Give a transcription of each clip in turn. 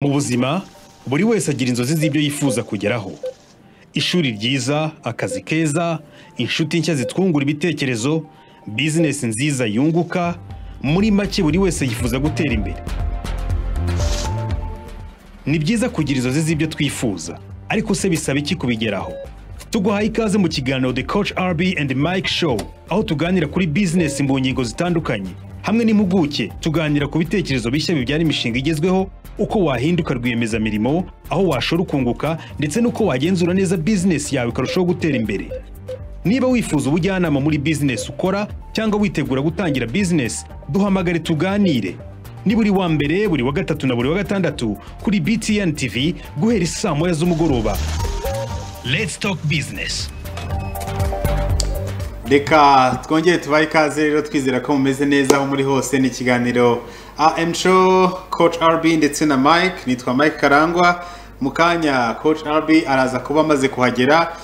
Mu buzima buri wese agira inzozi z'ibyo yifuza kugeraho. Ishuri ryiza, akazi keza, inshuti nshya zitwungura ibitekerezo, business nziza yunguka, muri make buri wese yifuza gutera imbere. Ni byiza kugira inzozi z'ibyo twifuza, ariko se bisaba iki kubigeraho? Tuguhaye ikaze mu kiganiro The Coach RB and Mike Show, aho tuganira kuri business mu ngingo zitandukanye. Hamwe n'impuguke tuganira ku bitekerezo bishya bibyara imishinga igezweho, uko wahinduka rwiyemezamirimo, aho washora ukunguka, ndetse n'uko wagenzura neza business yawe ikarushaho gutera imbere. Niba wifuza ubujyanama muri business ukora cyangwa witegura gutangira business, duhamagare tuganire. Ni buri wa mbere, buri wa gatatu na buri wa gatandatu kuri BTN TV guhera saa 9 z'umugoroba. Let's talk business. Reka twongere tubaye ikaze rero twizera ko mumeze neza aho muri hose. Ni ikiganiro AM Show Coach RB ndetse na Mike. Nitwa Mike Karangwa. Mukanya Coach RB araza kuba amaze kuhagera.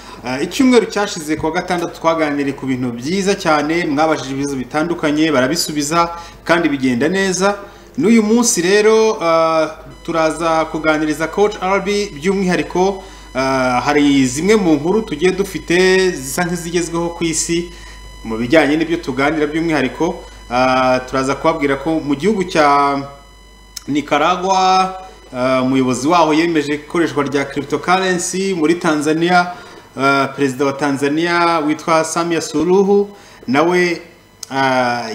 Icyumweru cyashize ku wa gatandatu twaganiriye ku bintu byiza cyane, mwabajije ibibazo bitandukanye barabisubiza kandi bigenda neza. N'uyu munsi rero turaza kuganiriza Coach RB by'umwihariko. Hari zimwe mu nkuru tugiye dufite zisa nk'izigezweho ku isi mu bijyanye n'ibyo tuganira by'umwihariko. Turaza kubabwira ko mu gihugu cya Nicaragua umuyobozi waho yemeje ikoreshwa rya cryptocurrency. Muri Tanzania perezida wa Tanzania witwa Samia Suluhu nawe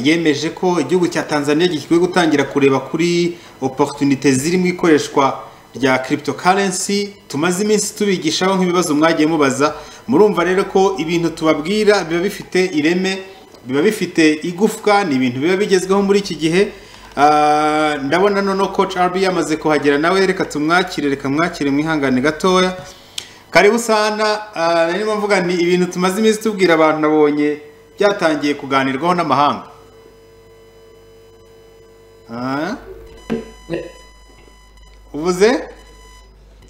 yemeje ko igihugu cya Tanzania gikwiye gutangira kureba kuri opportunities ziri mu ikoreshwa rya cryptocurrency. Tumaze iminsi tubigishaho nk'ibibazo mwagiye mubaza. Murumva rero ko ibintu tubabwira biba bifite ireme, biba bifite igufwa, ni ibintu biba bigezweho muri iki gihe. Ndabona none Coach RB yamaze kuhagera nawe, reka tumwakire, reka mwakire mwihangane gatoya. Karibu sana. Narimo mvuga ni ibintu tumaze iminsi tubwira abantu, nabonye byatangiye kuganirwaho n'amahanga. Uvuze?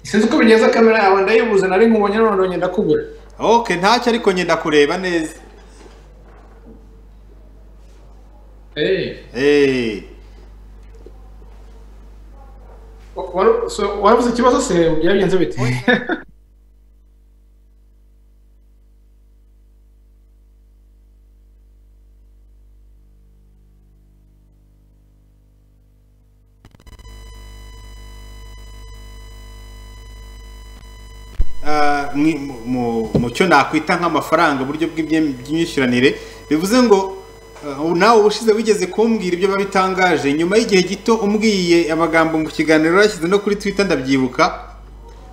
Sinzi ko bigeza kamera yawe ndayibuze, nari nkubonye none ngenda kubura. Okay, ntacyo ariko ngenda kureba neza. Waravuze ikibazo se byagenze bite? Mu cyo nakwita nk'amafaranga uburyo bw'imyishyuranire, bivuze ngo nawe ubushize wigeze kumbwira ibyo babitangaje nyuma y'igihe gito umbwiye amagambo mu kiganiro yashyize no kuri Twitter ndabyibuka,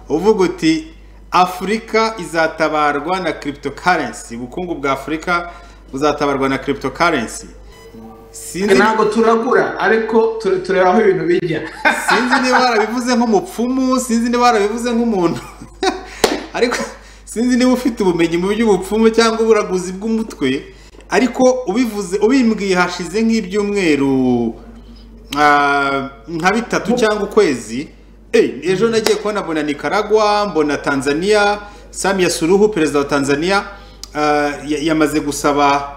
uvuga uti Afrika izatabarwa na cryptocurrency, ubukungu bwa Afrika buzatabarwa na cryptocurrency. Ntabwo turagura ariko tureba aho ibintu bijya. Sinzi niba barabivuze nk'umupfumu, sinzi niba barabivuze nk'umuntu ariko sinzi niba ufite ubumenyi mu by'ubupfumu cyangwa uburaguzi bw'umutwe, ariko ubivuze ubimbwiye hashize nk'ibyumweru nka 3 cyangwa ukwezi. Ejo nagiye kubona mbona Nicaragua, mbona Tanzania, Samia Suluhu perezida wa Tanzania yamaze gusaba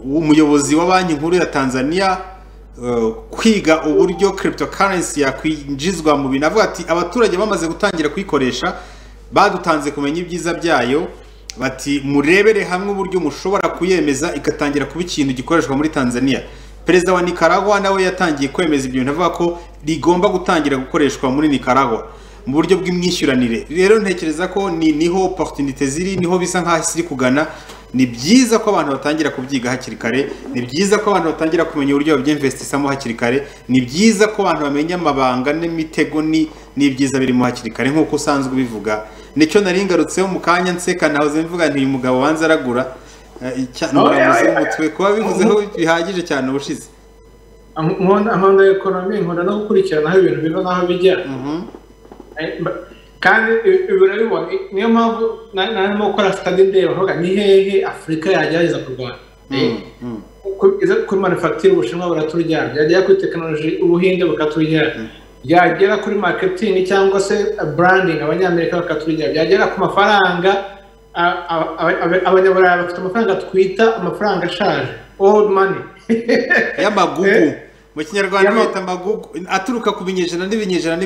umuyobozi wa banki nkuru ya Tanzania kwiga uburyo cryptocurrency yakwinjizwa mu bintu. Avuga ati abaturage bamaze gutangira kuyikoresha, badutanze kumenya ibyiza byayo, bati murebere hamwe uburyo mushobora kuyemeza igatangira kuba ikintu gikoreshwa muri Tanzania. Perezida wa Nicaragua nawe yatangiye kwemeza ibyo bintu, avuga ko rigomba gutangira gukoreshwa muri Nicaragua mu buryo bw'imyishyuranire. Rero ntekereza ko niho opportunities ziri, niho bisa nkaho isi kugana. Ni byiza ko abantu batangira kubyiga hakiri kare, ni byiza ko abantu batangira kumenya uburyo babyinvestisamo hakiri kare, ni byiza ko abantu bamenya amabanga n'imitego n'ibyiza birimo hakiri kare nk'uko usanzwe ubivuga. Nicyo nari ngarutseho mu kanya nseka, nahoze mvuga nti uyu mugabo wanze aragura urabuze umutwe kuba bivuzeho bihagije cyane ubushize. Nkunda economy, nkunda no gukurikirana aho ibintu biva naho bijya. Kandi birabibona, niyo mpamvu narimo gukora study ndeba nvuga ni hehe Afrika yagerageza kurwana. Kuri manufacture Ubushinwa buraturya, byagera kuri technology Ubuhinde bukaturya, byagera kuri marketing cyangwa se branding Abanyamerika bakaturya, byagera ku mafaranga Abanyaburayi bafite amafaranga twita amafaranga ashaje, old money y'amagugu. mu kinyarwanda bita amagugu aturuka ku binyejana n'ibinyejana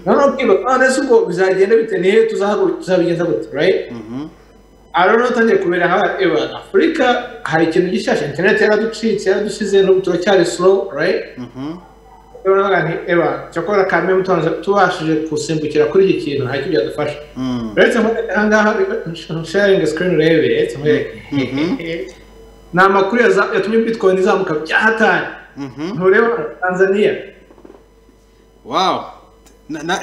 noneho kwibuka none se ubwo bizagenda bite nihe tuzabigenza gute right arano tangiye kubera Afurika hari ikintu gishyashya internet yaraducitse yaradusize n'ubu turacyari slow right cyakora kamwe mutonze tubashije kusimbukira kuri iki kintu hari icyo byadufasha uretse ahangaha sharing screen urebe ni amakuru yatumye bitcoin izamuka byahatanye ntureba Tanzania wow na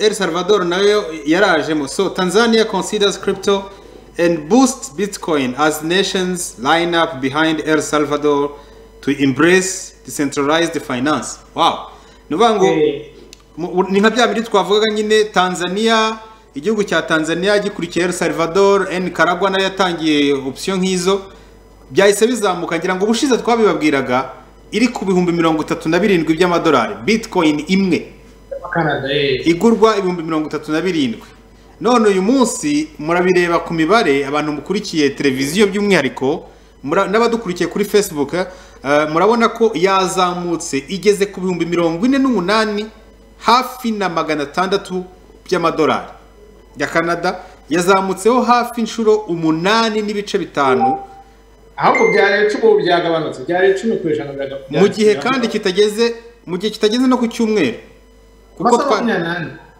El Salvador nayo yarajemo so Tanzania considers crypto and boosts Bitcoin as nations line up behind El Salvador to embrace decentralized finance. Wow. Nubango ni nka bya biri twavugaga nyine Tanzania igihugu cya Tanzania gikurikiye El Salvador Nicaragua nayo yatangiye option nk'izo byahise bizamuka ngira ngo ubushize twabibabwiraga iri ku bihumbi 37 by'amadolari Bitcoin imwe igurwa ibihumbi 37 none uyu munsi murabireba ku mibare abantu mukurikiye televiziyo by'umwihariko n'abadukurikiye kuri Facebook murabona ko yazamutse igeze ku bihumbi 48 hafi na 600 by'amadolari ya Canada yazamutseho hafi inshuro 8 n'ibice 5 ahubwo byari 10 byagabanutse byari 10% mu gihe kandi kitageze no ku cyumweru kuko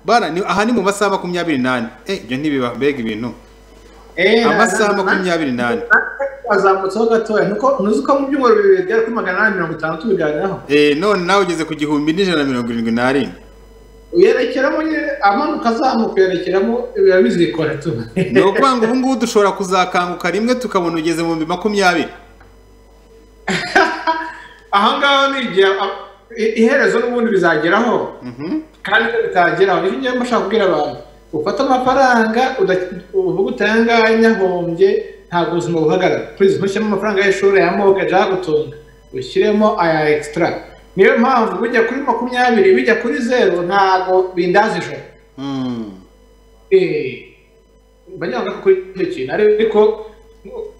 bara ni aha ni mu masaha 28 ibyo ntibiba mbega ibintu amasaha 28 azamutseho gatoya nuko nuzuka mu byumweru bibiri byari kuri 850 tubiganiraho none nawe ugeze ku gihumbi n'177 uyerekeramo amanuka azamuka yerekeramo bizikora tu no kwanga ubu ngubu dushobora kuzakanguka rimwe tukabona ugeze mu 20 aha ngaho ni iherezo n'ubundi bizageraho kandi bitageraho niho njye mbashaka kubwira abantu ufata amafaranga uvuga utanganya nyahombye ntabwo ubuzima buhagarara please ntushyiremo amafaranga y'ishuri ya mortgage agutunga ushyiremo aya extra niyo mpamvu bijya kuri 20 bijya kuri 0 ntabwo bindaza ijoro banyanga kuri icyo kintu ariko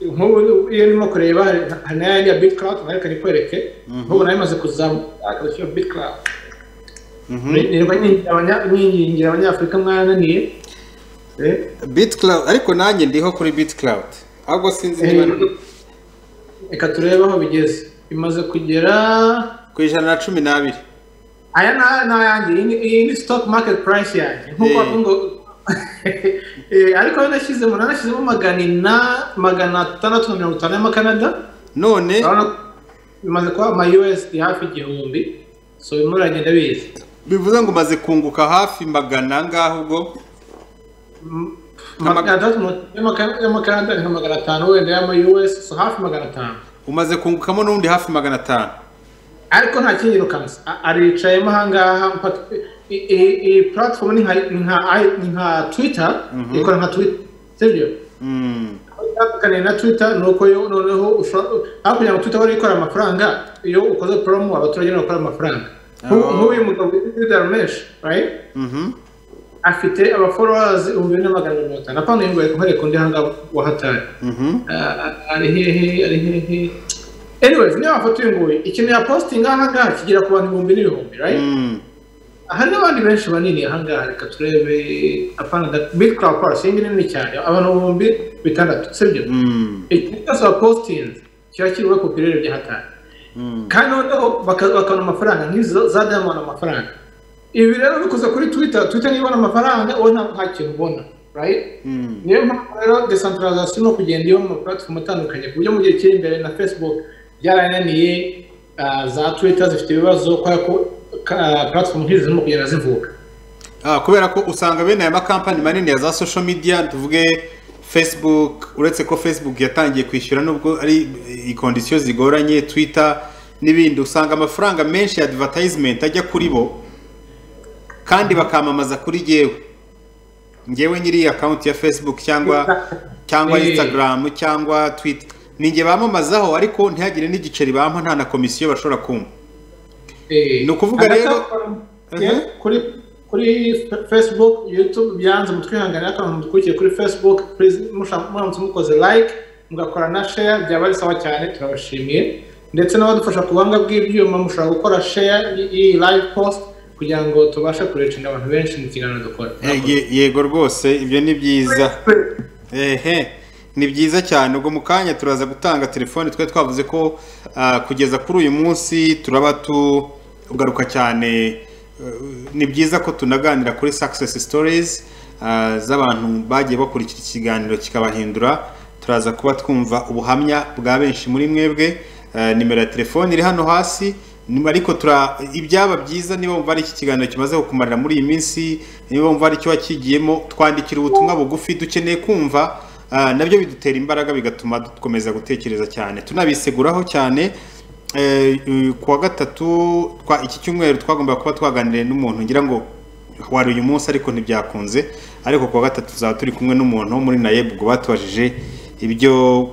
nk'ubu iyo nimo kureba hari n'ayandi ya BitCloud ariko nikwereke nk'ubu nayo imaze kuzamuka akabashyira BitCloud nyingingira abanyafurika mwananiye BitCloud ariko nanjye ndiho kuri BitCloud ahubwo sinzi niba reka turebe aho bigeze imaze kugera ku 112 aya n'ayanjye iyi ni stock market price yanjye nk'uko ngo ariko nashyizemo 650 y'Akanada none bimaze kuba ama USD hafi 1000 so bimuragenda bize bivuze ngo maze kunguka hafi 100 ngaho ubwo y'Akanada ni 500 wenda y'ama US so hafi 500 umaze kungukamo n'undi hafi 500 ariko nta kingiro kansa aricayemo hangaha iyi platform ni nka Twitter ikora nka Twitter sibyo kandi na Twitter nuko yo noneho hakunya Twitter wari ikora amafaranga iyo ukoze promo abaturage bakora amafaranga nk'uyu mugabo Darmesh right afite aba followers 2500 napanga ngo nkoreko ndi hanga wahatari ari hehe anyways niyo afoto y'ingoyi ikintu ya posting aha kigira ku bantu 1000 right hari n'abandi benshi banini aha ngaha reka turebe apana BitCloud par singi nini cyane abantu 600 sibyo ikasa posting cyakiriwe ku pirere bya hatari kandi noneho bakabona amafaranga nk'izo za diamond amafaranga ibi rero bikoze kuri Twitter nibona amafaranga wowe nta kintu ubona right niyo mpamvu rero decentralization no kugenda iyo mu platform atandukanye ku buryo mu gihe kiri imbere na Facebook byarananiye za Twitter zifite ibibazo ko platform nk'izi zirimo kugenda zivuka kubera ko usanga bene aya makampani manini ya za social media tuvuge Facebook uretse ko Facebook yatangiye kwishyura nubwo ari conditions zigoranye Twitter n'ibindi usanga amafaranga menshi ya advertisement ajya kuri bo kandi bakamamaza kuri ngewe nyiri account ya Facebook cyangwa Instagram cyangwa Twitter ninge bamamazaho ariko ntihagire n'igiceri bampa nta na komisiyo bashobora kumva no kuvuga rero kuri Facebook YouTube byanze mutwihangana akantu mutwikiye kuri Facebook please muramutse mukoze like mugakora na share byaba ari sawa cyane turabashimiye ndetse n'abadufasha ku buhanga bw'ibyuma mushobora gukora share iyi live post kugira ngo tubashe kurecinga abantu benshi mu kiganiro dukora. Yego rwose ibyo ni byiza. Ni byiza cyane. Ubwo mu kanya turaza gutanga telefone twe twavuze ko kugeza kuri uyu munsi turaba tugaruka cyane. Ni byiza ko tunaganira kuri success stories z'abantu bagiye bakurikira ikiganiro kikabahindura. Turaza kuba twumva ubuhamya bwa benshi muri mwebwe. Nimero ya telefone iri hano hasi. Ariko ibyaba byiza niba wumva ari iki kiganiro kimaze kukumarira muri iyi minsi, niba wumva ari cyo wakigiyemo, twandikira ubutumwa bugufi. Dukeneye kumva, nabyo bidutera imbaraga bigatuma dukomeza gutekereza cyane, tunabiseguraho cyane. Kuwa gatatu iki cyumweru twagomba kuba twaganiriye n'umuntu, ngira ngo wari uyu munsi ariko ntibyakunze. Ariko kuwa gatatu tuzaba turi kumwe n'umuntu muri NAEB ubwo batubajije ibyo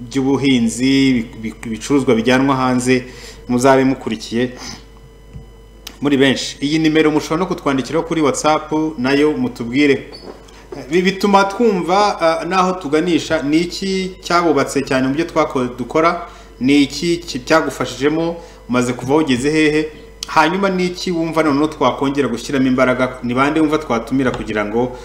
by'ubuhinzi, ibicuruzwa bijyanwa hanze. Muzabe mukurikiye muri benshi. Iyi nimero mushobora no kutwandikiraho kuri WhatsApp, nayo mutubwire. Bituma twumva naho tuganisha, ni iki cyabubatse cyane mu byo dukora, ni iki cyagufashijemo, umaze kuva ugeze hehe, hanyuma ni iki wumva noneho twakongera gushyiramo imbaraga, ni bande wumva twatumira kugira ngo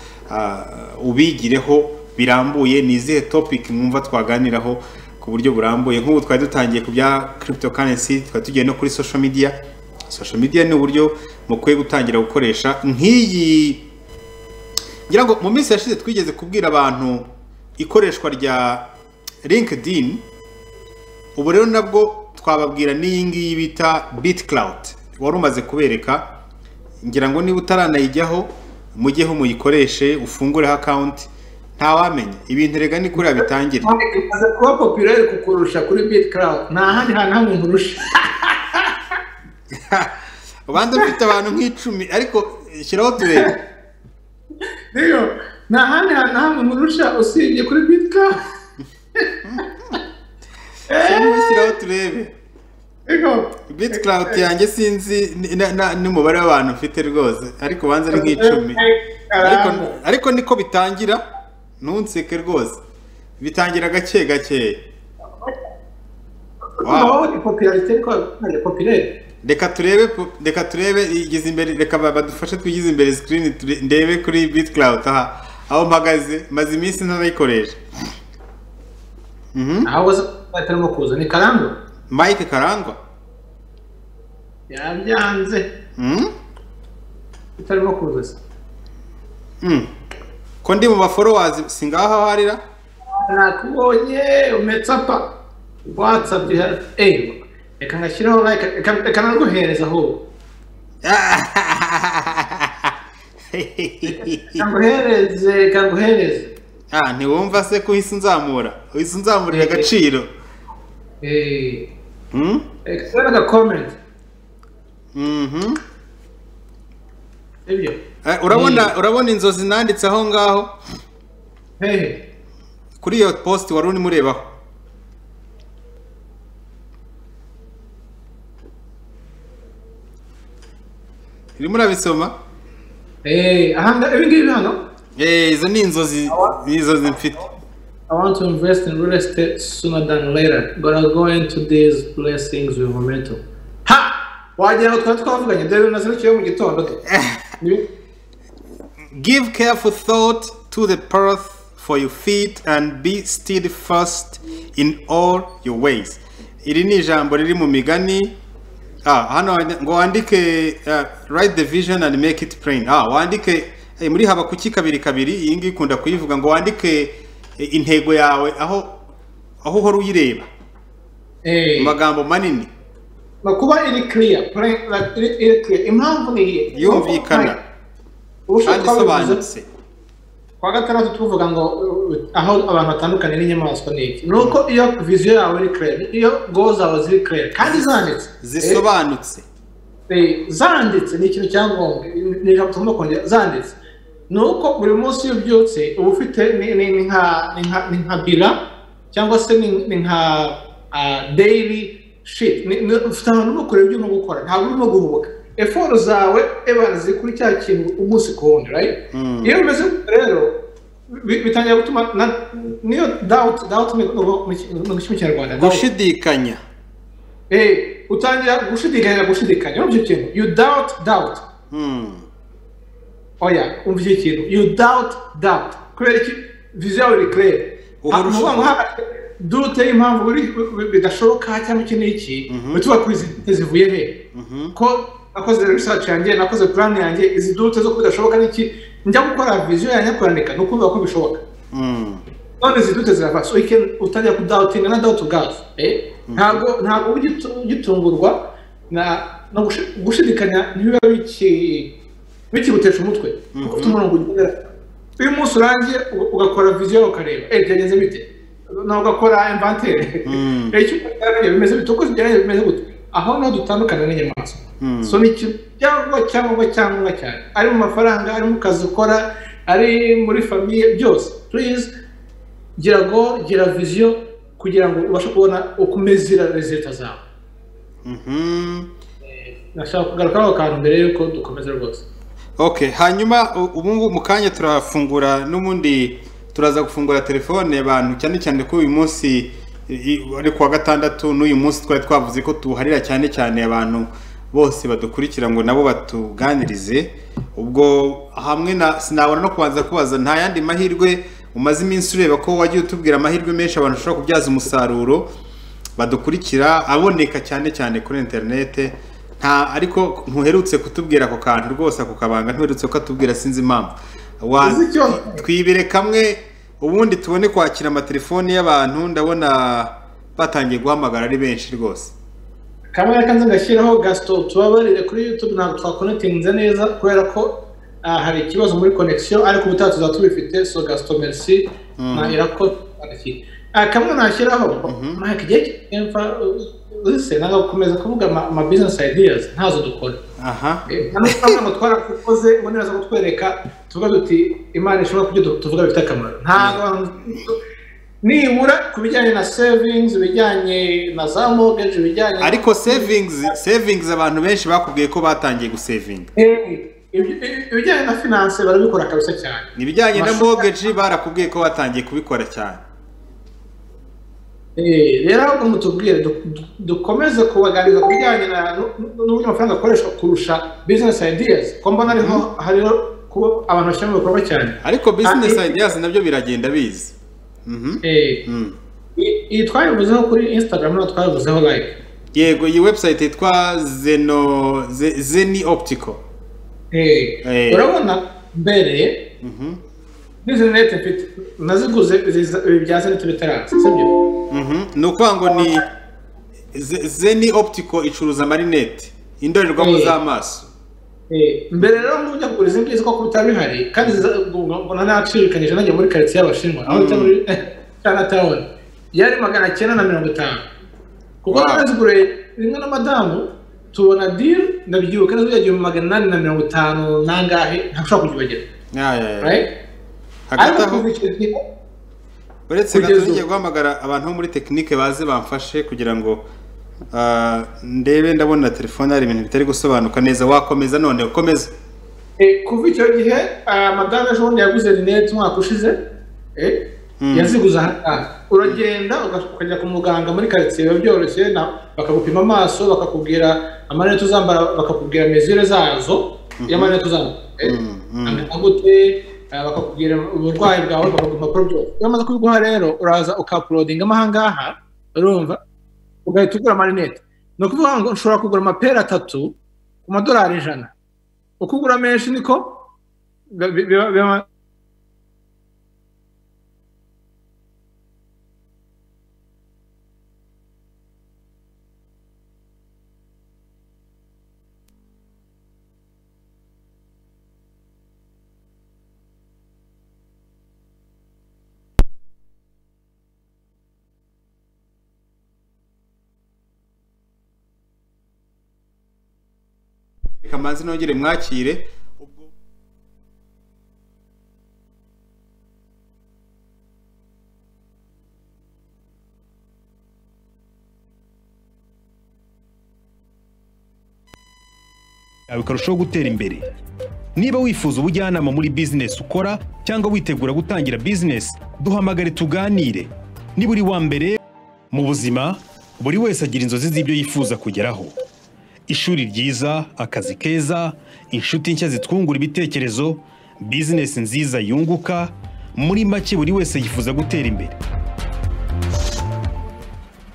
ubigireho birambuye, ni izihe topic mwumva twaganiraho ku buryo burambuye. Nk'ubu twari dutangiye ku bya cryptocurrency, twari tugiye no kuri social media. Social media ni uburyo mukwiye gutangira gukoresha nk'iyi. Ngira ngo mu minsi yashize twigeze kubwira abantu ikoreshwa rya LinkedIn. Ubu rero nabwo twababwira n'iyi ngiyi bita BitCloud, wari umaze kubereka. Ngira ngo niba utaranayijyaho mujyeho muyikoreshe, ufungureho account. Ntawamenya ibintu rega ni kuri abitangira. Aza kuba popular kukurusha kuri BitCloud. Nta handi hantu nkurusha. Ubanda ufite abantu nk'icumi ariko shyiraho turebe. Niyo nta handi hantu nkurusha usibye kuri BitCloud. Shyiraho turebe. BitCloud yanjye sinzi n'umubare w'abantu mfite rwose, ariko banze ari nk'icumi. Ariko niko bitangira. Ntunseke rwose, bitangira gake gake. Reka turebe igize imbere, reka badufashe twigize imbere screen ndebe kuri BitCloud aho mpagaze, maze iminsi ntarayikoresha. Aho batarimo kuza ni Karangwa, Mike Karangwa yabyanze. Batarimo kuza. Ko ndi mu followers singaho harira. Nakubonye umetsapa WhatsApp ya reka ngashyiraho like, reka naguhereza aho. Kanguhereze. Ntiwumva se ko uhise unzamura? Uhise unzamurira agaciro. Reka na comment. Ibyo. Urabona inzozi nanditse aho ngaho? Kuri iyo post wari uri murebaho. Iri murabisoma? Ahanga ibingibi hano? Izo ni inzozi mfite. I want to invest in real estate sooner than later. Gonna go into these blessings with momentum. Ha! Wagira ngo twavuganye dore naserukiye mu gitondo. Give careful thought to the path for your feet and be steadfast in all your ways. Iri ni ijambo riri mu migani. Hano ngo wandike write the vision and make it plain. Wandike muri Habakuki 2:2 iyi ngiyi ikunda kuyivuga ngo wandike intego yawe aho uhora uyireba. Magambo manini. Kuba iri clear, iri clear. Impamvu ni yumvikana. Kandi sobanutse. Kwa gatandatu tuvuga ngo aho abantu batandukanye n'inyamaswa n'iki. Nuko iyo vision yawe iri clear, iyo goals zawe ziri clear kandi zanditse. Zisobanutse. Zanditse ni ikintu cyangombwa. Ni ijambo tugomba kongera zanditse. Nuko buri munsi y'ubyutse uba ufite ni nka bila cyangwa se ni nka daily shit. Ufite ahantu no kureba ibyo no gukora. Ntabwo urimo guhubuka. Effort zawe ebana zikuri cya kintu umunsi ku wundi, right? Iyo umeze rero bitangira gutuma niyo doubt mu Kinyarwanda gushidikanya. utangira gushidikanya umva ikintu you doubt oya umva ikintu you doubt kubera iki vision iri clear dute impamvu bidashoboka cyangwa iki n'iki bituba zivuye he ko nakoze research yanjye nakoze plan yanjye izi dute zo bidashoboka n'iki njya gukora vision yanjye kurandika no kuvuga ko bishoboka none izi dute zirava so utangira ku doubting na doubt gas ntabwo ugitungurwa no gushidikanya ntibiba bikigutesha umutwe kuko ufite umurongo ugendera uyu munsi urangiye ugakora vision ukareba byagenze bite nawe ugakora inventaire icyo bimeze bite uko bimeze gute aho naho dutandukana n'inyamaswa so ni cyangwa cyane ari mu mafaranga ari mu kazi ukora ari muri famille byose please gira vision kugira ngo ubashe kubona uko umezira resulta zawe nashaka kugaruka aho kantu mbere yuko dukomeza rwose okay hanyuma ubu mu kanya turafungura n'umundi turaza gufungura telefone abantu cyane ko uyu munsi ari kuwa gatandatu n'uyu munsi twari twavuze ko tuharira cyane abantu bose badukurikira ngo nabo batuganirize ubwo hamwe na sinabona no kubanza kubaza nta yandi mahirwe umaze iminsi ureba ko wagiye utubwira amahirwe menshi abantu bashobora kubyaza umusaruro badukurikira aboneka cyane kuri internet nta ariko ntuherutse kutubwira ako kantu rwose ako kabanga ntuherutse ukatubwira sinzi impamvu twibire kamwe ubundi tubone kwakira amatelefoni y'abantu ndabona batangiye guhamagara ari benshi rwose kamwe yakanze ngashyiraho gasto tubabarire kuri YouTube ntabwo twakonetinze neza kubera ko hari ikibazo muri connection ariko ubutaha tuzatubifite so gasto merci na irako kamwe nashyiraho Mike giye emfa use naga gukomeza kuvuga ama business ideas ntazo dukora ntabwo twarakoze ngo niraza kutwereka tuvuga duti imana ishobora kujya tuvuga bifite akamaro ntabwo nibura kubijyanye na savings bijyanye na za mortgage bijyanye ariko savings abantu benshi bakubwiye ko batangiye gusavinga ibijyanye na finance barabikora kabisa cyane nibijyanye na mortgage barakubwiye ko batangiye kubikora cyane rero ahubwo mutubwire dukomeze kubaganiriza ku bijyanye n'uburyo amafaranga akoreshwa kurusha business ideas ko mbona hariho kuba abantu bashyira mu bikorwa cyane ariko business ideas nabyo biragenda biza iyi twabivuzeho kuri Instagram no twabivuzeho live yego iyi website yitwa Zeni Optical urabona mbere internet mfite naziguze bya Zeni tubitaranze sibyo nuko ngo ni Zeni Optical icuruza amarinete indorerwamo z'amaso mbere rero mu byo kugura izindi ko kubitabihari kandi mbona nacirikanyije najye muri quartier y'abashinwa aho cyo muri Chinatown yari 950 kuko nazigure rimwe na madamu tubona deal ndabyuka nazo yagiye mu 850 nangahe ntashobora kugibagira right hagataho uretse gatugiye guhamagara abantu muri technique baze bamfashe kugira ngo ndebe ndabona telefone ari ibintu bitari gusobanuka neza wakomeza none ukomeza kuva icyo gihe madame ejo yaguze rinete umwaka ushize yaziguza uragenda ukajya ku muganga muri quartier byoroshye bakagupima amaso bakakubwira amanete uzambara bakakubwira mesure zazo y'amanete uzambara gute bakakubwira uburwayi bwawe bakagupima kuri byo yamaze kubiguha rero uraza ukaploadinga amahangaha urumva ugahita ugura amarinete no kuvuga ngo ushobora kugura amapera 3 ku madolari 100 ukugura menshi niko kamanzi nongere mwakire ubwo bikarushaho gutera imbere. Niba wifuza ubujyanama muri business ukora cyangwa witegura gutangira business, duhamagare tuganire. Niba uri wa mbere mu buzima, buri wese agira inzozi z'ibyo yifuza kugeraho. Ishuri ryiza, akazi keza, inshuti nshya zitwungura ibitekerezo, business nziza yunguka, muri make buri wese yifuza gutera imbere.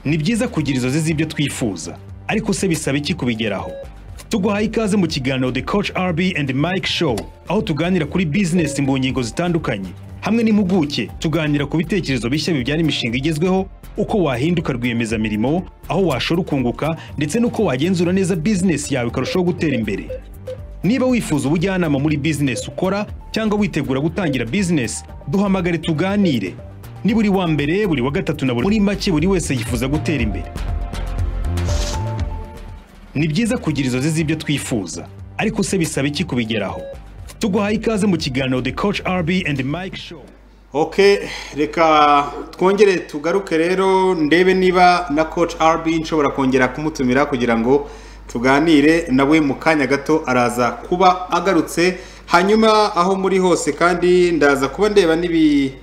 Ni byiza kugira inzozi z'ibyo twifuza, ariko se bisaba iki kubigeraho? Tuguhaye ikaze mu kiganiro The Coach RB and Mike Show, aho tuganira kuri business mu ngingo zitandukanye. Hamwe n'impuguke tuganira ku bitekerezo bishya bibyara imishinga igezweho, uko wahinduka rwiyemezamirimo, aho washora ukunguka, ndetse n'uko wagenzura neza business yawe ikarushaho gutera imbere. Niba wifuza ubujyanama muri business ukora cyangwa witegura gutangira business, duhamagare tuganire. Ni buri wa mbere, buri wa gatatu na muri make buri wese yifuza gutera imbere. Ni byiza kugira inzozi z'ibyo twifuza, ariko se bisaba iki kubigeraho? Tuguhaye ikaze mu kiganiro The Coach RB and Mike Show. Okay, reka twongere tugaruke rero ndebe niba na Coach RB nshobora kongera kumutumira kugira ngo tuganire nawe mu kanya gato araza kuba agarutse. Hanyuma aho muri hose kandi ndaza kuba ndeba nibi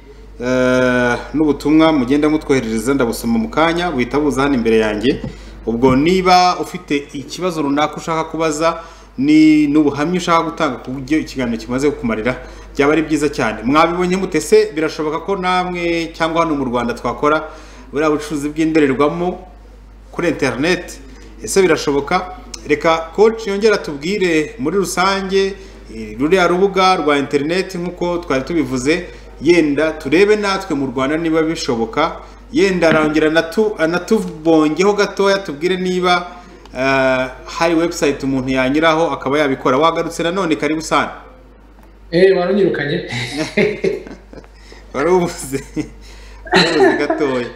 n'ubutumwa mugenda mutwoherereza ndabusoma mu kanya buhita buza hano imbere yanjye. Ubwo niba ufite ikibazo runaka ushaka kubaza ni n'ubuhamya ushaka gutanga ku buryo ikiganiro kimaze kukumarira, byaba ari byiza cyane. Mwabibonye mutese, birashoboka ko namwe cyangwa hano mu Rwanda twakora buriya bucuruzi bw'indorerwamo kuri internet. Ese birashoboka? Reka coach yongera tubwire muri rusange ruriya rubuga rwa internet nk'uko twari tubivuze, yenda turebe natwe mu Rwanda niba bishoboka. Yenda arongera anatubongeho gatoya tubwire niba hari website umuntu yanyiraho akaba yabikora. Wagarutse nanone, karibu sana. Waranyirukanye. Warubuze gatoya.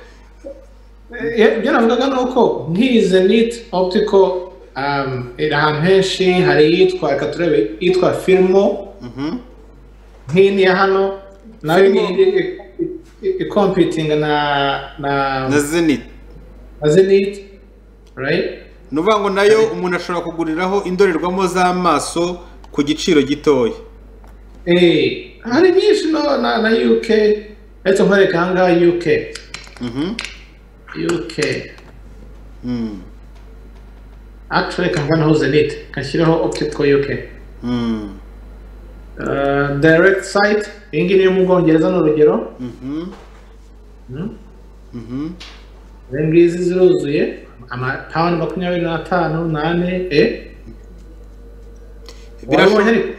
Ibyo navugaga nuko nkize NEET optical ahantu henshi hari yitwa katurebe yitwa Filmo. Nkini ya hano nawe ni competing na Zenith, right? Nuvango nayo umuntu ashobora kuguriraho indorerwamo z'amaso ku giciro gitoya. Hari nyinshi na UK. Let's nkwereka hanga UK. UK. Actually kanga naho Zenith kashyiraho optical UK. Direct site ingi ni mu Bwongereza n'urugero. Ngizi ziruzuye pound 25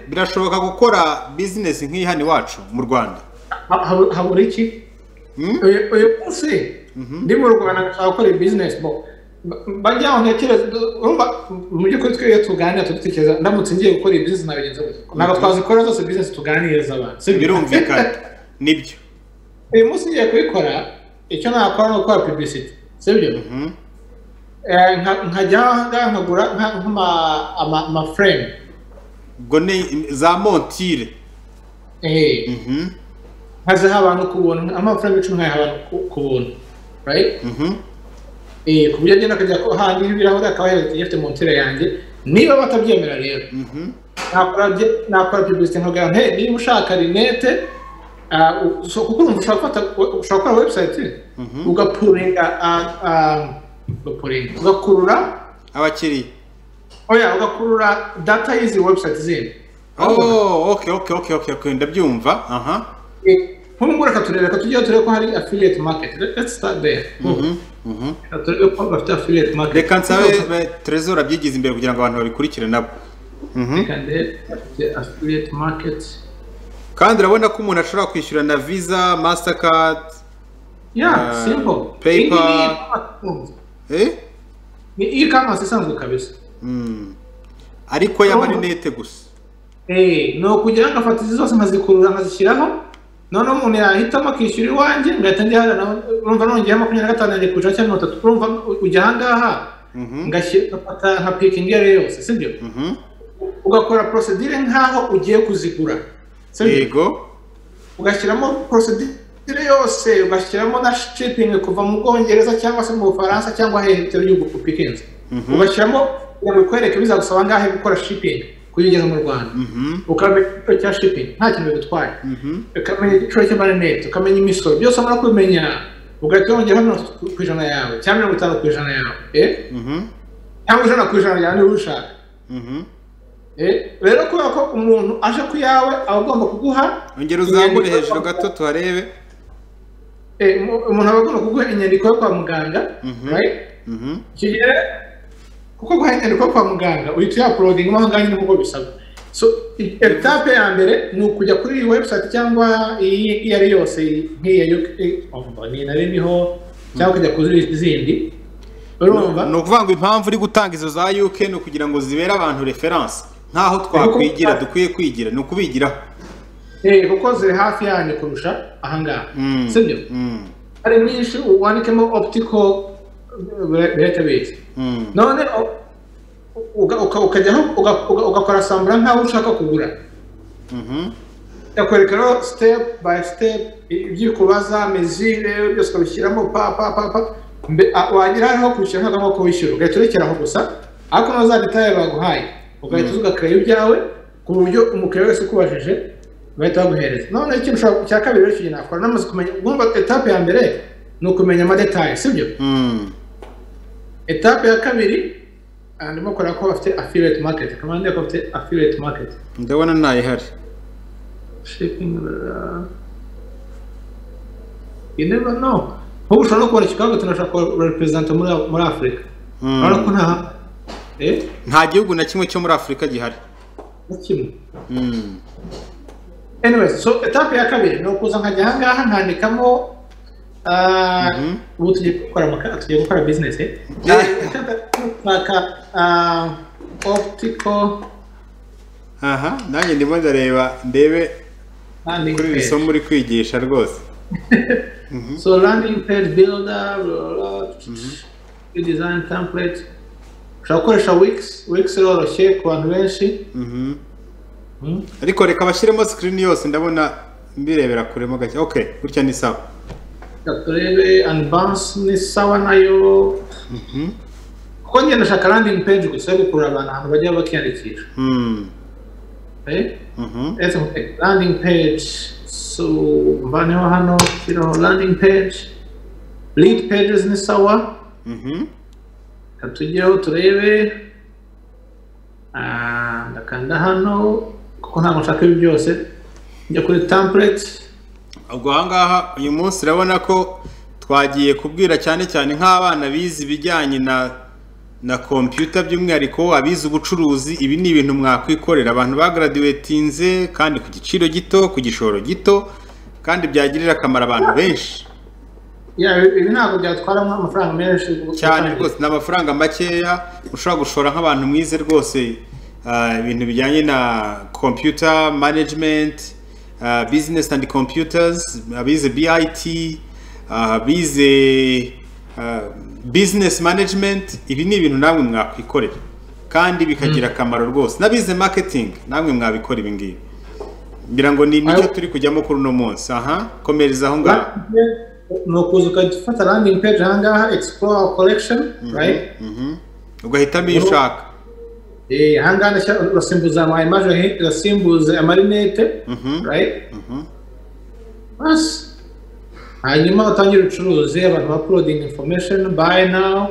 birashoboka gukora business nk'iyi hano iwacu mu Rwanda. Habura iki? Uyu munsi ndi mu Rwanda nshaka gukora business bajya aho ntekereza mu by'ukuri twe tuganira tutekereza ndamutse ngiye gukora business nabigenza gute. Ntabwo twazikora zose business tuganiriza abantu. Birumvikana nibyo. Uyu munsi ngiye kubikora, icyo nakora no gukora publicity. Sibyo? Nkajya nkagura ama frame. Ubwo ni za montire. Haza abantu kubona ama frame 10 abantu kubona. Right? Ku buryo agenda akajya handi ibirahure akaba yafite montire yanjye. Niba batabyemera rero. Nakora publicity nkagira niba ushaka rinete kuko ushaka gukora website ugakurura abakiriya. Ugakurura data y'izi website zindi. Okay, ndabyumva. Nk'ubu reka turebe ko hari affiliate market. Let's start there. Turebe ko bafite affiliate market. Reka nsabe Trezor abyigize imbere kugira ngo abantu babikurikire nabo. Affiliate market. Kandi urabona ko umuntu ashobora kwishyura na Visa, Mastercard. Simple. PayPal. Ni e-commerce isanzwe kabisa. Ariko y'amarinete gusa. No kugira ngo afate izi zose nkazikurura nkazishyiraho. None umuntu yahitamo akishyura iwanjye ngahita njyana nawe urumva nongeye 25 yanjye kuja cyangwa 3 urumva ujya hangaha ngashyira nka picking yose, sibyo? Ugakora procedure nkaho ugiye kuzigura. Yego. Ugashyiramo procedure yose, ugashyiramo na shipping kuva mu Bwongereza cyangwa se mu Bufaransa cyangwa hehe bitewe y'uko pikinze. Ugashyiramo ngo kwereke bizagusaba ngahe gukora shipping kuyigeza mu Rwanda. Ukamenya icyo cya shipping nta kintu bigutwaye. Ukamenya icyo cy'amarinete, ukamenya imisoro byose amara kumenya ugahita wongera 50% yawe cyangwa 50% yawe cyangwa 100% yawe niba ushaka rero kubera ko umuntu aje ku yawe aba agomba kuguha ongera uzamure hejuru gato tuharebe umuntu aba agomba kuguha inyandiko yo kwa muganga right kigiye kuko guha inyandiko yo kwa muganga uhita uploading mo hanganye n'uko bisaba so etape ya mbere ni ukujya kuri iyi website cyangwa iyi ari yose nk'iya ni nareniho cyangwa kujya kuri zindi urumva no kuvanga impamvu uri gutanga izo za UK no kugira ngo zibere abantu reference ntaho twakwigira dukwiye kwigira no kubigiraho kuko ziri hafi yanyu kurusha ahanga sibyo ari nyinshi wandikemo optical database none ukajyaho ugakora sambura nkaho ushaka kugura yakwerekana step by step ibyikubaza mezire byose ukabishyiramo wagira hariho kwishyura ntabwo ko wishyura ugahita urekeraho gusa ariko naza detaye baguhaye ugahita ugakarayo ibyawe ku buryo umukiriya wese ukubajije bahita baguhereza none ikintu cya kabiri rero kintu nakora namaze kumenya ugomba etape ya mbere ni ukumenya amadetaye sibyo etape ya kabiri ndimo kora ko bafite affiliate market kamande ko bafite affiliate market ndabona nayihari shipping you never know ubu ushobora kubona Chicago tunashaka represent muri Africa ariko nta gihugu na kimwe cyo muri Africa gihari kimwe anyway so etape ya kabiri no kuza nkajya hangaha nkandikamo ubu tugiye gukora business optical nanjye ndimo ndareba ndebe kuri iri somo uri kwigisha rwose so landing page builder design template ushobora gukoresha wix roroshye ku bantu benshi ariko reka bashyiremo screen yose ndabona mbirebera kuremo gake okay gutya ni sawa turebe unbounce ni sawa nayo kuko njye ndashaka landing page gusa yo gukurura abantu ahantu bajya bakiyandikisha landing page so mvaneho hano shyiraho landing page lead pages ni sawa tujyeho turebe ndakanda hano kuko ntabwo nshaka ibi byose njya kuri template ubwo ahangaha uyu munsi urabona ko twagiye kubwira cyane cyane nk'abana bize ibijyanye na computer by'umwihariko abize ubucuruzi ibi ni ibintu mwakwikorera abantu bagraduatinze kandi ku giciro gito ku gishoro gito kandi byagirira akamaro abantu benshi ibi ntabwo byatwaramo amafaranga menshi cyane rwose n'amafaranga makeya ushobora gushora nk'abantu mwize rwose ibintu bijyanye na computer management business and computers abize BIT abize business management ibi ni ibintu namwe mwakwikorera kandi bikagira akamaro rwose nabize marketing namwe mwabikora ibi ngibi ngira ngo ni nicyo turi kujyamo kuri uno munsi komereza aho ngaho no kuza ukafata landing page ahangaha explore collection right ugahitamo iyo ushaka ahangaha urasimbuza ama image urasimbuza amarinete right bas hanyuma utangira ubucuruzi abantu ba uploading information buy now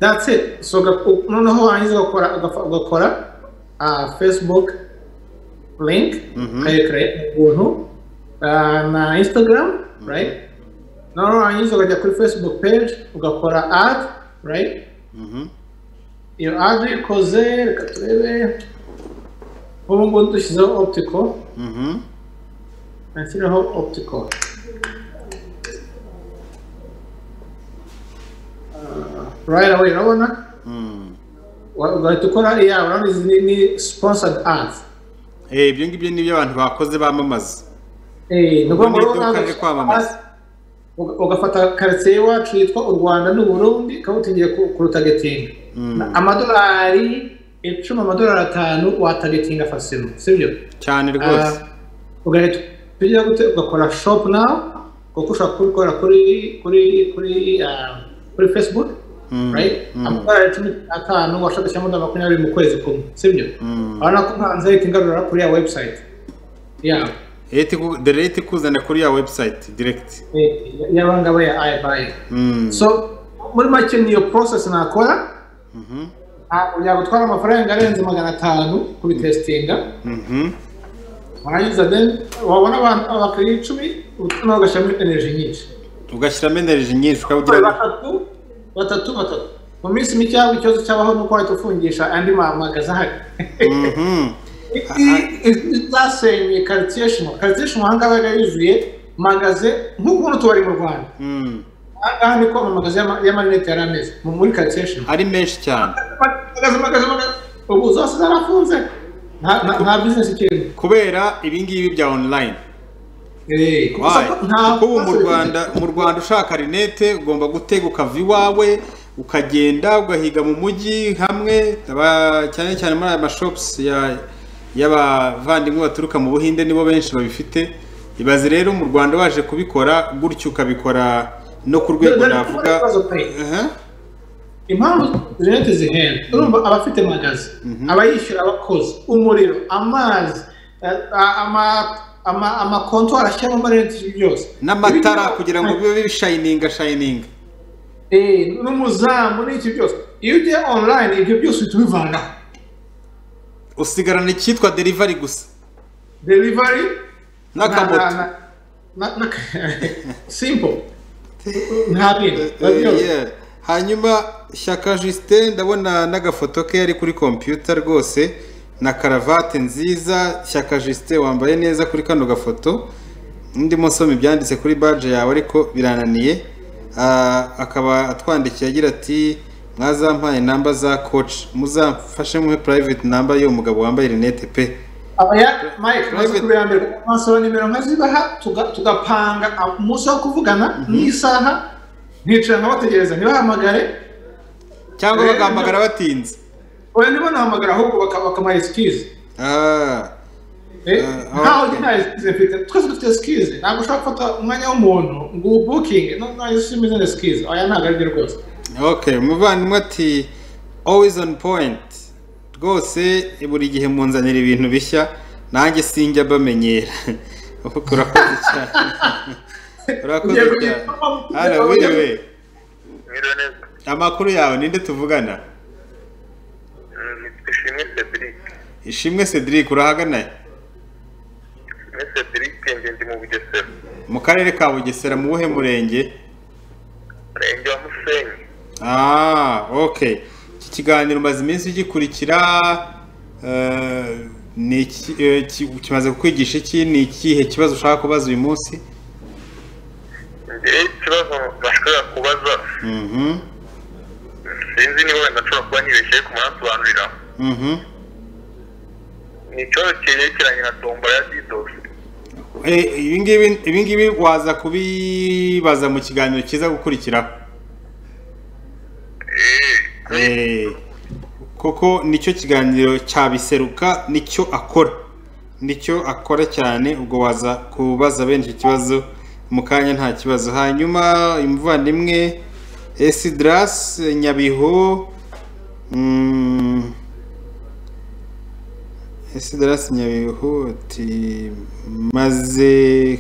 that's it so noneho wangiza ugakora Facebook link create ubuntu na Instagram right noneho wangiza ukajya kuri Facebook page ugakora ad right iyo ad ikoze reka turebe ubu ngubu dushyizeho optical nashyiraho optical right away urabona ugahita ukora urabona ni sponsored ads ibyo ngibyo ni ibyo abantu bakoze bamamaza ni kwamamaza ugafata quartier iwacu yitwa u Rwanda n'u Burundi ukaba utingiye kurutagetinga amadolari 10 amadolari 5 watagetinga fasino sibyo cyane rwose ugahita tujya gute ugakora shop now kuko ushaka kubikora kuri Facebook right amadolari 15 washaka cyangwa 20 mu kwezi kumwe sibyo urabona ko ntanze itingarura kuri ya website rate kuzana kuri ya website direct y'abangaba ya iBuy. So muri make niyo process nakora yagutwara amafaranga arenze 500 kubitestinga. Warangiza then wabona abantu abakiriya 10 utuma ugashyiramo energy nyinshi. Ugashyiramo energy nyinshi ukawugira batatu mu minsi mike yawe ikibazo cyabaho nuko wahita ufungisha andi magaza ahari. Zasenye quartier hanga yuzuye magaze nk'ukuntu tubari mu Rwanda. Aha ni ko magaze y'amanete yarameze muri quartier ari menshi cyane. Magaze ubu zose zarafunze. Nta business ikiri kubera ibingibi bya online. Kuko mu Rwanda ushaka rinete ugomba gutega ukava iwawe ukagenda ugahiga mu mujyi hamwe cyane cyane muri aya shops y'abavandimwe baturuka mu Buhinde nibo benshi babifite. Ibaze rero mu Rwanda waje kubikora gutyo ukabikora no ku rwego navuga impamvu rinete zihenda urumva abafite magazi abayishyura abakozi umuriro amazi ama kontor ashyamo amarenze byose n'amatara kugira ngo bibe shining n'umuzamu n'iki byose iyo ugiye online ibyo byose tubivana usigarana icyitwa delivery gusa n'akamoto simple nta bintu hanyuma Shyaka Justin ndabona n'agafoto ke ari kuri computer rwose na karavate nziza. Shyaka Justin wambaye neza kuri kano gafoto. Ndimo nsoma ibyanditse kuri badge yawe ariko birananiye. Akaba atwandikiye agira ati mwazampaye namba za coach muzamfashe mu private number yo mugabo wambaye rinete pe. Abaya Mike nasubirambere masoro nimero nkazibaha tugapanga umunsi wo kuvugana n'isaha nticara nkabategereza ntibahamagare cyangwa bagahamagara batinze. Oya nibo nahamagara ahubwo bakama excuse. Ntaho nta excuse mfite twese dufite excuse ntabwo ushobora gufata umwanya w'umuntu ngo booking no yishimize na excuse oya ntabwo ari rwose. Okay muvandimwe ati always on point rwose buri gihe munzanira ibintu bishya nanjye sinjya bamenyera. Urakoze cyane. Urakoze cyane. Halo wewe. Amakuru yawe ninde tuvugana? Ishimwe Cedric urahagana? Cedric ndi mu Bugesera. Mu karere ka Bugesera mu buhe murenge? Murenge wa Musenyi. Okay. Iki kiganiro maze iminsi gikurikira ni kimaze kukwigisha iki ni ikihe kibazo ushaka kubaza uyu munsi? Ikibazo bashaka kubaza. Sinzi niba wenda nshobora kuba nibeshye ku murasobanurira. Ni ikibazo cyerekeranye na tombora ya DDoS. Ibingibi waza kubibaza mu kiganiro kiza gukurikiraho. Koko nicyo kiganiro cyabiseruka nicyo akora cyane ubwo waza kubaza benshi ikibazo mu kanya nta kibazo. Hanyuma imuvandimwe Esidras Nyabihu Esidras Nyabihu ati maze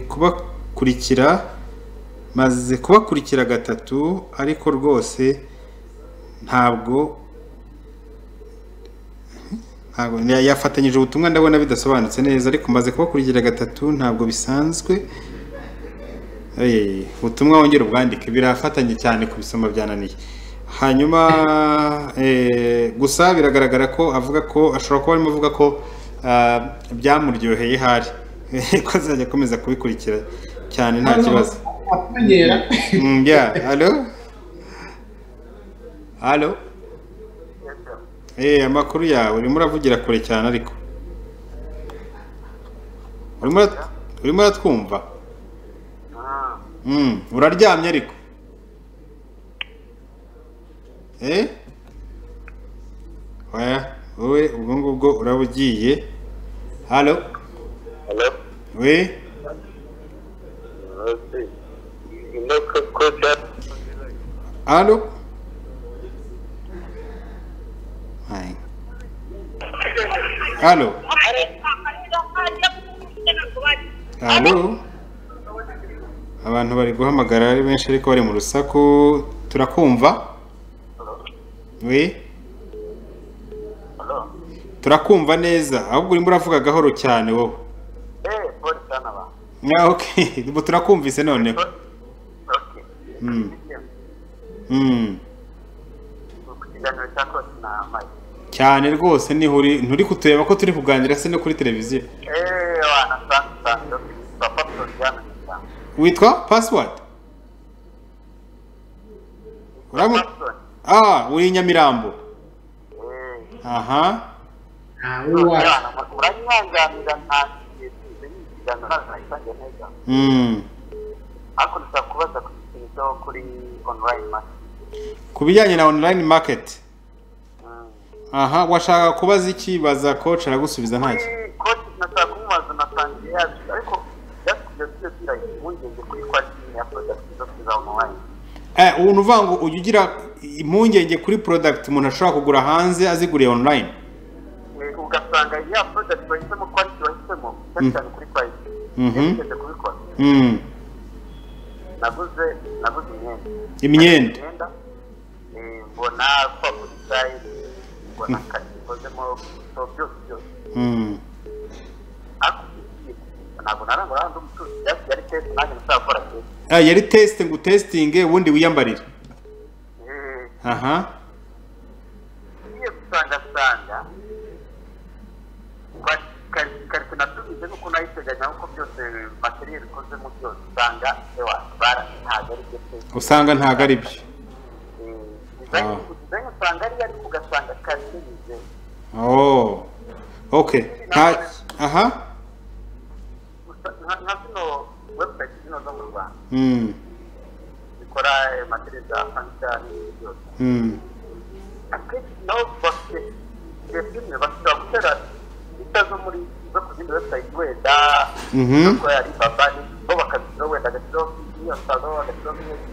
kubakurikira gatatu ariko rwose ntabwo yafatanyije ubutumwa ndabona bidasobanutse neza ariko maze kubakurikira gatatu ntabwo bisanzwe. Ubutumwa wongera ubwandike birafatanye cyane kubisoma byananiye. Hanyuma gusa biragaragara ko avuga ko ashobora kuba arimo avuga ko byamuryoheye hari ko azajya akomeza kubikurikira cyane nta kibazo. Halo amakuru yawe urimo uravugira kure cyane ariko urimo uratwumva? Uraryamye ariko wowe ubwo ngubwo uraba ugiye. Halo we halo halo Allo abantu bari guhamagara ari benshi ariko bari mu rusaku turakumva we turakumva neza ahubwo urimo uravuga gahoro cyane wowe bori sana ba okay ubu turakumvise none ikiganiro cya Coach na Mike cyane rwose ni nturi kutureba ko turi kuganira se no kuri televiziyo wana sana papa Floriana witwa password uri Nyamirambo aha uranyanganira nta ikiganiro ntayisange neza ariko ndashaka kubaza ku kintu kuri online market ku bijyanye na online market aha washaka kubaza iki baza coach aragusubiza ntacyo coach nashaka kumubaza nasangiye yacu ariko byakujya byiraye impungenge kuri quality ya product zo online ubu nuvuga ngo ujya ugira impungenge kuri product umuntu ashobora kugura hanze aziguriye online ugasanga ya product wahisemo quality wahisemo cyane kuri quality yigeze kubikora naguze imyenda mbona ko design mbona kakozemo so byose ntabwo narangura andi umucuruzi yari test nanjye nzakora yari test ngo testing ubundi wiyambarire aha iyo gusanga karite natubize nuko nayiteganya uko byose materiel ikozemo byose usanga ntabwo ari byo usanga ntabwo ari byo design usanga ari ariko ugasanga karite yizewe okay aha nka zino website zino zo mu Rwanda zikora materiel za furniture n'ibindi byose akenshi nabo bafite ibintu bashobora gutera zo muri zo ku zindi website wenda ko yari babani bo bakazishyiraho wenda agashyiraho iyo nsalo agashyiraho n'ibindi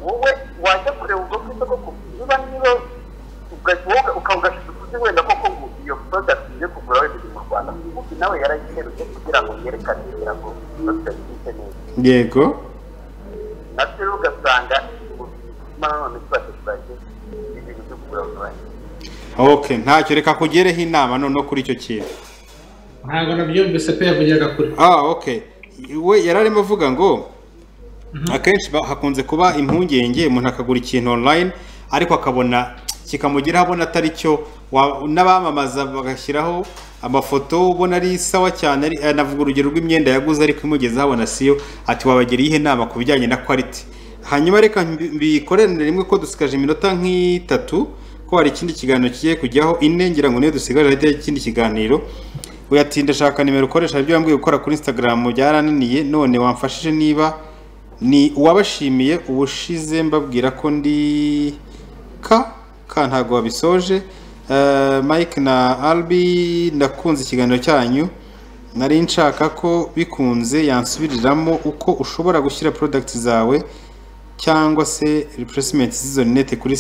wowe wajya kureba ubwo bw'isoko niba ukawugashiza ukuzi wenda koko ngo iyo product igiye kugura wenda iri mu Rwanda kuko nawe yarayiheruye kugira ngo yerekane kugira ngo website yite neza yego natwe ugasanga none twateguraje ibintu byo kugura online okay ntacyo reka kugereho inama none kuri icyo kintu ntabwo nabyumvise pe yavugiraga kuri okay we yararimo avuga ngo akenshi hakunze kuba impungenge umuntu akagura ikintu online ariko akabona kikamugeraho abona atari cyo n'abamamaza bagashyiraho amafoto ubona ari sawa cyane navuga urugero rw'imyenda yaguze ariko imugeze habona siyo ati wabagiriye ihe nama ku bijyanye na quality hanyuma reka bikorane rimwe ko dusigaje iminota nk'itatu ko hari ikindi kiganiro kigiye kujyaho ine ngira ngo niyo dusigaje ahita ikindi kiganiro uyatinda shaka nimero ukoresha ibyo wambwiye gukora kuri Instagram byarananiye none wamfashije niba ni uwabashimiye ubushize mbabwira ko ndi ntago wabisoje Mike na Albi ndakunze ikiganiro cyanyu nari nshaka ko bikunze yansubiriramo uko ushobora gushyira product zawe cyangwa se replacement z'izo net kuri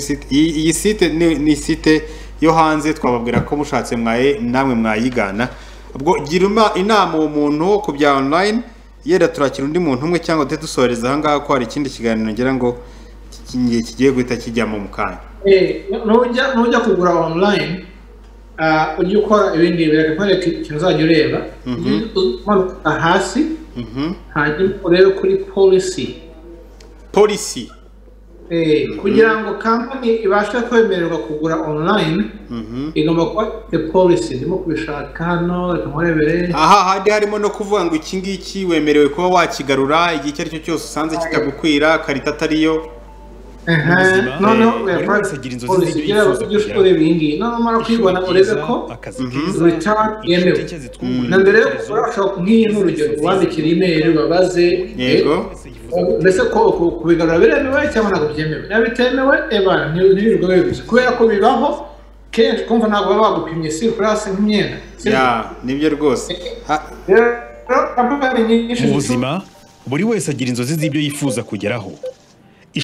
site iyi site ni site yo hanze twababwira ko mushatse namwe mwayigana ubwo gira inama uwo muntu ku bya online yera turakira undi muntu umwe cyangwa dusoreza aha ngaha ko hari ikindi kiganiro ngira ngo kigiye guhita kijyamo mu kanya nujya kugura online ujya ukora ibindi birakwereka ikintu uzajya ureba umanuka hasi hanyuma urebe kuri policy kugira ngo company ibashe kwemererwa kugura online igomba kuba policy ndimo kubishaka hano reka murebere hadi harimo no kuvuga ngo iki ngiki wemerewe kuba wakigarura igihe icyo ari cyo cyose usanze kitagukwira karita atariyo buri wese agira inzozi z'ibyo yifuza kugeraho mara kwibona ureze ko return yemewe na mbere yo urashobora nk'iyi n'urugero wandikira email babaze yego mbese ko kubigarura biremewe cyangwa ntabwo byemewe niba bitemewe ntibirirwa bibuze kubera ko bibaho kenshi kumva ntabwo baba bagupimye circulation nk'imyenda nibyo rwose mu buzima buri wese agira inzozi z'ibyo yifuza kugeraho